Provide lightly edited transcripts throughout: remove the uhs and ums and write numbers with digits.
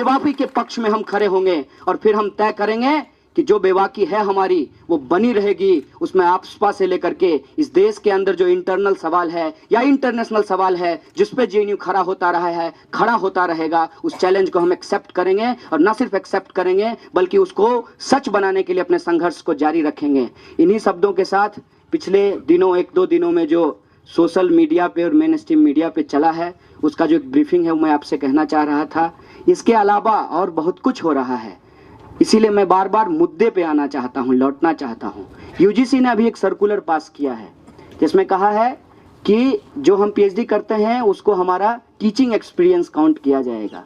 बेबाकी के पक्ष में हम खड़े होंगे और फिर हम तय करेंगे कि जो बेबाकी है हमारी वो बनी रहेगी। उसमें आपस से लेकर के इस देश के अंदर जो इंटरनल सवाल है या इंटरनेशनल सवाल है जिस पे जेएनयू खड़ा होता रहा है, खड़ा होता रहेगा, उस चैलेंज को हम एक्सेप्ट करेंगे और न सिर्फ एक्सेप्ट करेंगे बल्कि उसको सच बनाने के लिए अपने संघर्ष को जारी रखेंगे। इन्हीं शब्दों के साथ पिछले दिनों, 1-2 दिनों में जो सोशल मीडिया पे और मेन स्ट्रीम मीडिया पे चला है उसका जो एक ब्रीफिंग है वो मैं आपसे कहना चाह रहा था। इसके अलावा और बहुत कुछ हो रहा है, इसीलिए मैं बार बार मुद्दे पे आना चाहता हूं, लौटना चाहता हूं। यूजीसी ने अभी एक सर्कुलर पास किया है जिसमें कहा है कि जो हम पीएचडी करते हैं उसको हमारा टीचिंग एक्सपीरियंस काउंट किया जाएगा।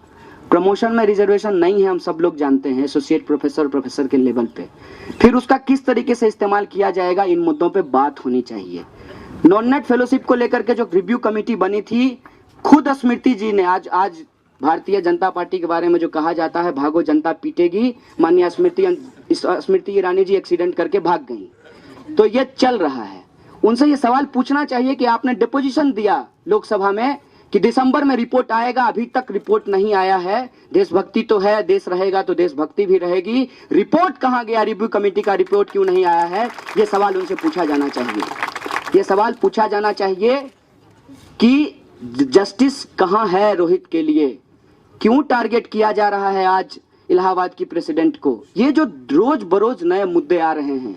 प्रमोशन में रिजर्वेशन नहीं है, हम सब लोग जानते हैं, एसोसिएट प्रोफेसर, प्रोफेसर के लेवल पे। फिर उसका किस तरीके से इस्तेमाल किया जाएगा, इन मुद्दों पे बात होनी चाहिए। नॉन नेट फेलोशिप को लेकर के जो रिव्यू कमेटी बनी थी, खुद स्मृति जी ने आज भारतीय जनता पार्टी के बारे में जो कहा जाता है भागो जनता पीटेगी, माननीय स्मृति ईरानी जी एक्सीडेंट करके भाग गई, तो ये चल रहा है। उनसे ये सवाल पूछना चाहिए कि आपने डिपोजिशन दिया लोकसभा में कि दिसंबर में रिपोर्ट आएगा, अभी तक रिपोर्ट नहीं आया है। देशभक्ति तो है, देश रहेगा तो देशभक्ति भी रहेगी, रिपोर्ट कहाँ गया, रिव्यू कमेटी का रिपोर्ट क्यों नहीं आया है, ये सवाल उनसे पूछा जाना चाहिए। ये सवाल पूछा जाना चाहिए कि जस्टिस कहाँ है रोहित के लिए, क्यों टारगेट किया जा रहा है आज इलाहाबाद की प्रेसिडेंट को। ये जो रोज बरोज नए मुद्दे आ रहे हैं,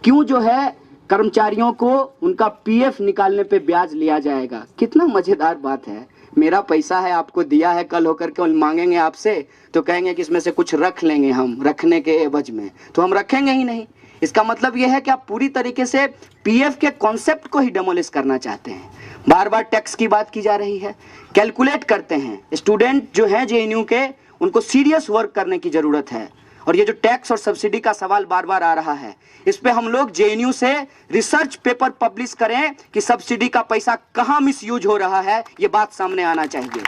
क्यों जो है कर्मचारियों को उनका पीएफ निकालने पे ब्याज लिया जाएगा। कितना मजेदार बात है, मेरा पैसा है आपको दिया है, कल होकर के मांगेंगे आपसे तो कहेंगे कि इसमें से कुछ रख लेंगे हम, रखने के एवज में, तो हम रखेंगे ही नहीं। इसका मतलब यह है कि आप पूरी तरीके से पीएफ के कॉन्सेप्ट को ही डेमोलिश करना चाहते हैं। बार बार टैक्स की बात की जा रही है, कैलकुलेट करते हैं। स्टूडेंट जो हैं जेएनयू के, उनको सीरियस वर्क करने की जरूरत है। और ये जो टैक्स और सब्सिडी का सवाल बार बार आ रहा है, इस पे हम लोग जेएनयू से रिसर्च पेपर पब्लिश करें कि सब्सिडी का पैसा कहाँ मिसयूज हो रहा है, ये बात सामने आना चाहिए।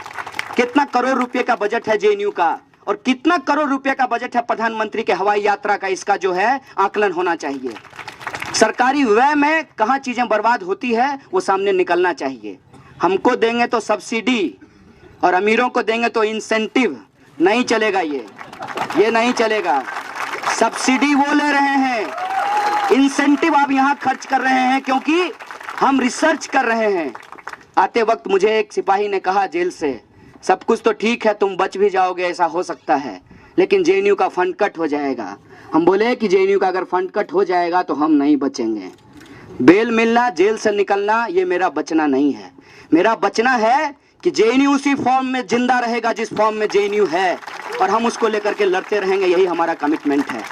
कितना करोड़ रुपए का बजट है जेएनयू का और कितना करोड़ रुपए का बजट है प्रधानमंत्री के हवाई यात्रा का, इसका जो है आकलन होना चाहिए। सरकारी व्यय में कहाँ चीजें बर्बाद होती है वो सामने निकलना चाहिए। हमको देंगे तो सब्सिडी और अमीरों को देंगे तो इंसेंटिव, नहीं चलेगा ये नहीं चलेगा। सब्सिडी वो ले रहे हैं, इंसेंटिव आप यहाँ खर्च कर रहे हैं क्योंकि हम रिसर्च कर रहे हैं। आते वक्त मुझे एक सिपाही ने कहा जेल से, सब कुछ तो ठीक है, तुम बच भी जाओगे, ऐसा हो सकता है, लेकिन जेएनयू का फंड कट हो जाएगा। हम बोले कि जेएनयू का अगर फंड कट हो जाएगा तो हम नहीं बचेंगे। बेल मिलना, जेल से निकलना, ये मेरा बचना नहीं है। मेरा बचना है कि जेएनयू उसी फॉर्म में जिंदा रहेगा जिस फॉर्म में जेएनयू है, और हम उसको लेकर के लड़ते रहेंगे, यही हमारा कमिटमेंट है।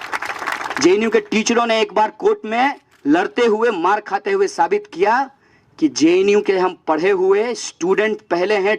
जेएनयू के टीचरों ने एक बार कोर्ट में लड़ते हुए, मार खाते हुए साबित किया कि जेएनयू के हम पढ़े हुए स्टूडेंट पहले हैं।